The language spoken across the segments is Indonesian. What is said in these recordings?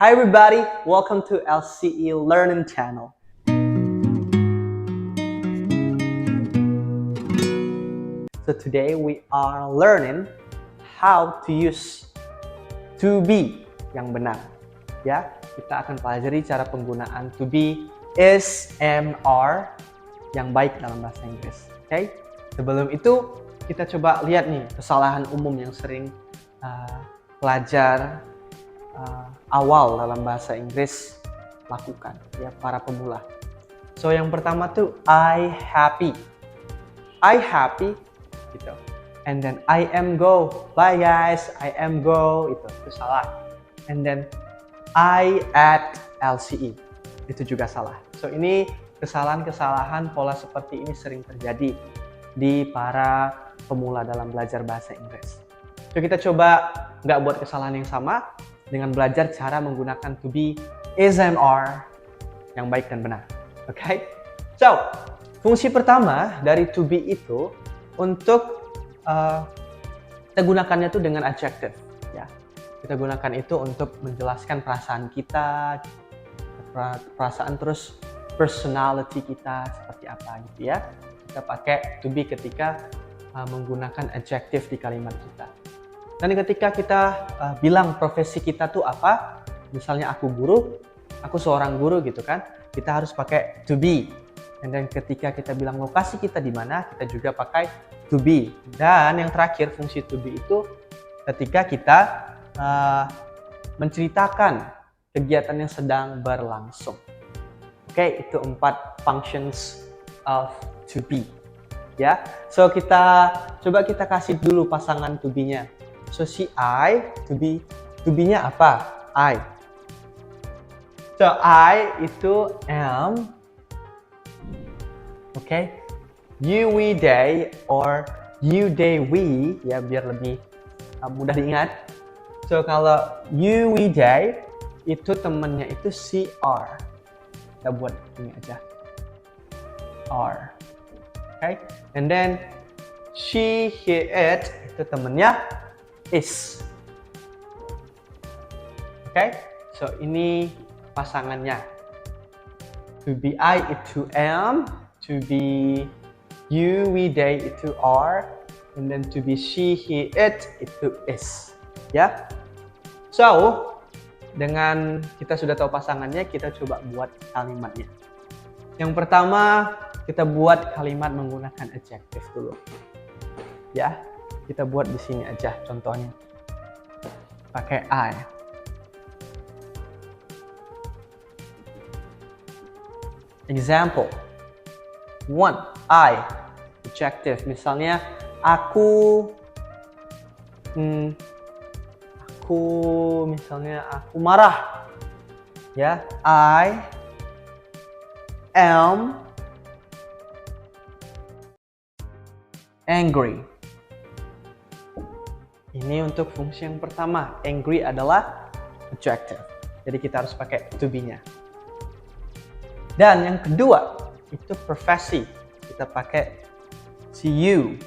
Hi everybody, welcome to LCE Learning Channel. So today we are learning how to use to be yang benar. Ya, kita akan pelajari cara penggunaan to be, is, am, are yang baik dalam bahasa Inggris. Oke? Sebelum itu kita coba lihat nih kesalahan umum yang sering pelajar awal dalam bahasa Inggris lakukan, ya, para pemula. So yang pertama tuh I happy gitu, and then I am go, bye guys, I am go, itu salah. And then I at LCE, itu juga salah. So ini kesalahan pola seperti ini sering terjadi di para pemula dalam belajar bahasa Inggris. So kita coba nggak buat kesalahan yang sama dengan belajar cara menggunakan to be, is, and are yang baik dan benar. Oke? So, fungsi pertama dari to be itu untuk kita gunakannya itu dengan adjective. Ya. Kita gunakan itu untuk menjelaskan perasaan kita, perasaan terus personality kita seperti apa gitu ya. Kita pakai to be ketika menggunakan adjective di kalimat kita. Dan ketika kita bilang profesi kita tuh apa, misalnya aku guru, aku seorang guru gitu kan, kita harus pakai to be. Dan ketika kita bilang lokasi kita di mana, kita juga pakai to be. Dan yang terakhir fungsi to be itu ketika kita menceritakan kegiatan yang sedang berlangsung. Oke, itu 4 functions of to be. Ya, so coba kita kasih dulu pasangan to be-nya. So si I, to be-nya apa? I. So I itu am. Okay. You, we, they, or you, they, we, ya biar lebih mudah diingat. So kalau you, we, they, itu temannya itu si are. Kita buat ini aja. Are. Okay. And then she, he, it, itu temannya is. Okay, so ini pasangannya. To be I itu am, to be you, we, they itu are, and then to be she, he, it itu is. Ya. So, dengan kita sudah tahu pasangannya, kita coba buat kalimatnya. Yang pertama, kita buat kalimat menggunakan adjective dulu. Ya. Kita buat di sini aja contohnya. Pakai I. Example. 1. I. Adjective. Misalnya aku marah. Ya, I am angry. Ini untuk fungsi yang pertama, angry adalah adjective. Jadi kita harus pakai to be-nya. Dan yang kedua, itu profesi. Kita pakai si you.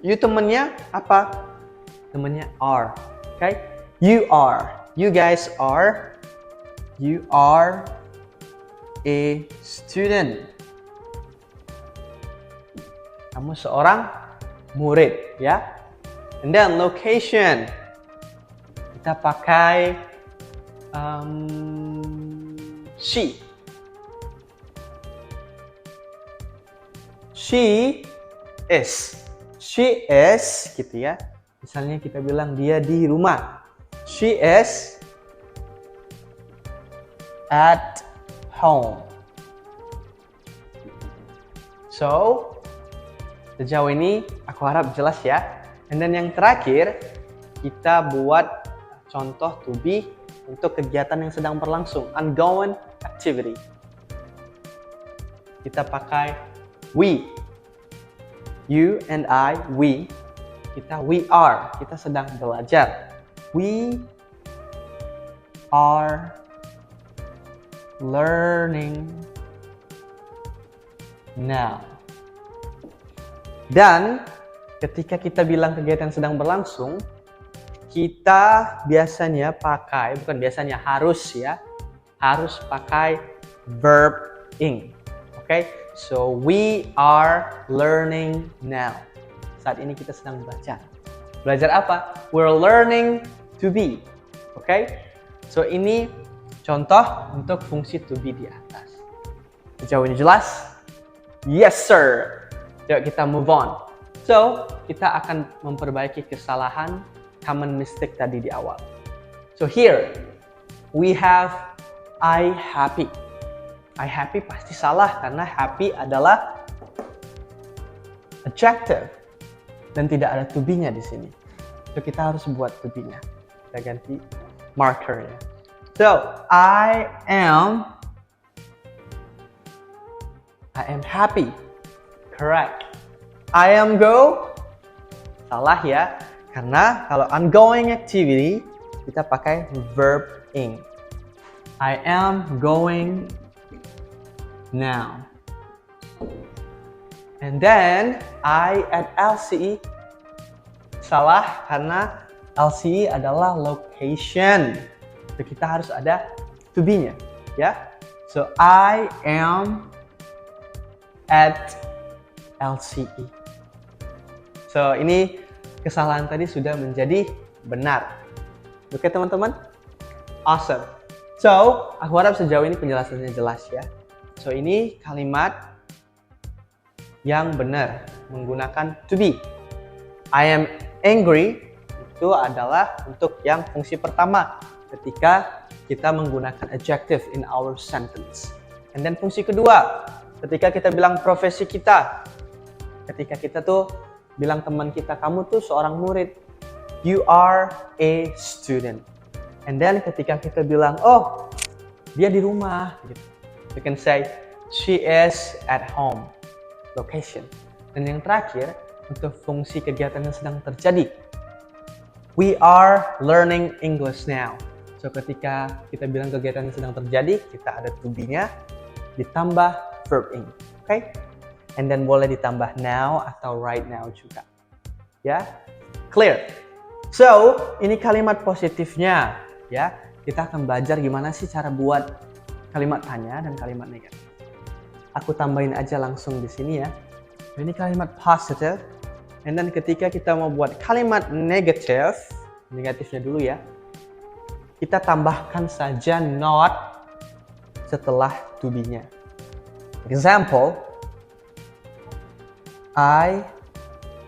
You temennya apa? Temennya are. Okay? You are. You guys are. You are a student. Kamu seorang murid, ya. And then location, kita pakai she. She is gitu ya. Misalnya kita bilang dia di rumah. She is at home. So, sejauh ini aku harap jelas ya. And then yang terakhir, kita buat contoh to be untuk kegiatan yang sedang berlangsung, ongoing activity. Kita pakai we. You and I, we. We are. Kita sedang belajar. We are learning now. Dan ketika kita bilang kegiatan sedang berlangsung, kita biasanya pakai, bukan biasanya, harus ya, harus pakai verb ing. Oke, so we are learning now. Saat ini kita sedang belajar. Belajar apa? We're learning to be. Oke, so ini contoh untuk fungsi to be di atas. Sejauh ini jelas? Yes sir. Yuk kita move on. So, kita akan memperbaiki kesalahan common mistake tadi di awal. So here, we have I happy. I happy pasti salah karena happy adalah adjective dan tidak ada to be-nya di sini. So kita harus buat to be-nya. Kita ganti markernya. So, I am happy. Correct. I am go. Salah ya. Karena kalau ongoing activity kita pakai verb ing. I am going now. And then I at LCE. Salah karena LCE adalah location. So kita harus ada to be-nya, ya. So I am at LCE. So ini kesalahan tadi sudah menjadi benar. Oke teman-teman? Awesome. So, aku harap sejauh ini penjelasannya jelas ya. So ini kalimat yang benar menggunakan to be. I am angry itu adalah untuk yang fungsi pertama ketika kita menggunakan adjective in our sentence. And then fungsi kedua, ketika kita bilang profesi kita. Ketika kita tuh bilang teman kita, kamu tuh seorang murid. You are a student. And then ketika kita bilang, oh, dia di rumah. Gitu. You can say, she is at home. Location. Dan yang terakhir, untuk fungsi kegiatan yang sedang terjadi. We are learning English now. So ketika kita bilang kegiatan yang sedang terjadi, kita ada to be-nya, ditambah verb ing. Okay? And then boleh ditambah now atau right now juga. Ya, clear. So, ini kalimat positifnya. Ya, kita akan belajar gimana sih cara buat kalimat tanya dan kalimat negatif. Aku tambahin aja langsung di sini ya. Ini kalimat positive. And then ketika kita mau buat kalimat negatif, negatifnya dulu ya. Kita tambahkan saja not setelah to be-nya. Example, I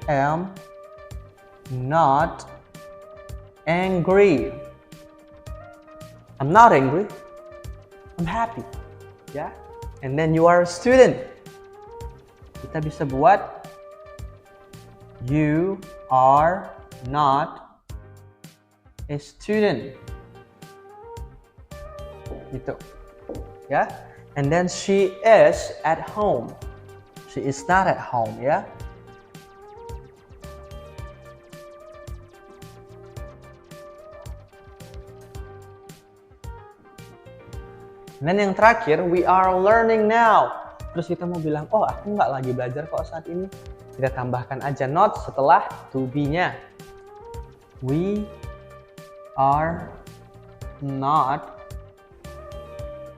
am not angry. I'm not angry. I'm happy. Ya. And then you are a student. Kita bisa buat you are not a student. Gitu. Ya. And then she is at home. She is not at home, ya. Dan yang terakhir, we are learning now. Terus kita mau bilang, oh aku nggak lagi belajar kok saat ini. Kita tambahkan aja not setelah to be-nya. We are not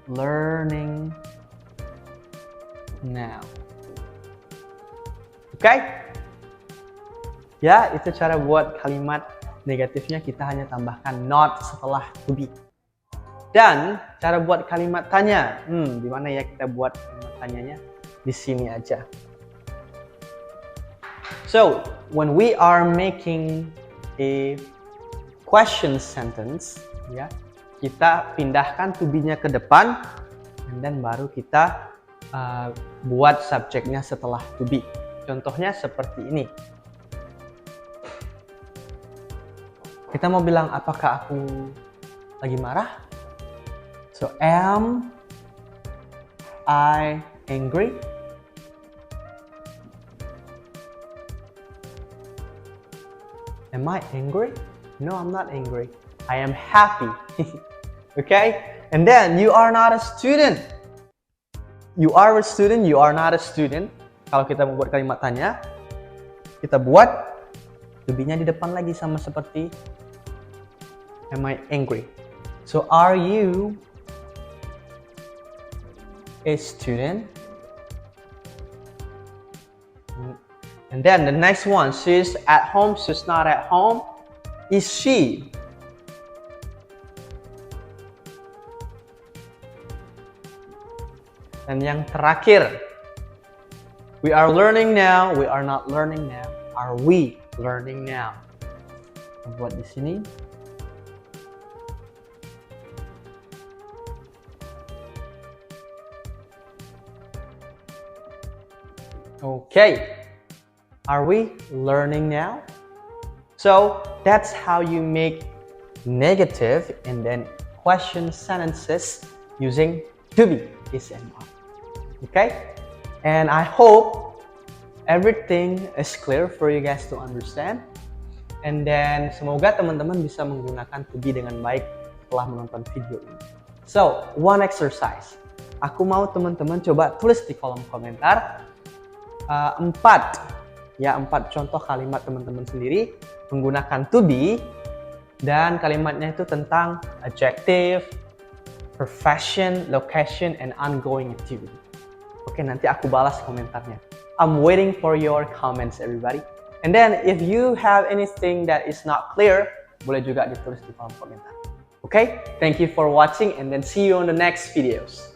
learning now. Oke? Ya, itu cara buat kalimat negatifnya, kita hanya tambahkan not setelah to be. Dan cara buat kalimat tanya, di mana ya kita buat kalimat tanyanya? Di sini aja. So, when we are making a question sentence, ya, kita pindahkan to be-nya ke depan, dan baru kita buat subjeknya setelah to be. Contohnya seperti ini. Kita mau bilang, apakah aku lagi marah? So, am I angry? Am I angry? No, I'm not angry. I am happy. Okay? And then, you are not a student. You are a student, you are not a student. Kalau kita membuat kalimat tanya, kita buat to be-nya di depan lagi sama seperti Am I angry? So are you a student? And then the next one, she's at home, she's not at home. Is she? Dan yang terakhir, we are learning now, we are not learning now. Are we learning now? Buat di sini. Okay. Are we learning now? So that's how you make negative and then question sentences using to be, is and are. Okay? And I hope everything is clear for you guys to understand. And then semoga teman-teman bisa menggunakan to be dengan baik setelah menonton video ini. So, one exercise. Aku mau teman-teman coba tulis di kolom komentar 4 contoh kalimat teman-teman sendiri menggunakan to be, dan kalimatnya itu tentang adjective, profession, location, and ongoing activity. Oke, nanti aku balas komentarnya. I'm waiting for your comments, everybody. And then if you have anything that is not clear, boleh juga ditulis di kolom komentar. Okay, thank you for watching and then see you on the next videos.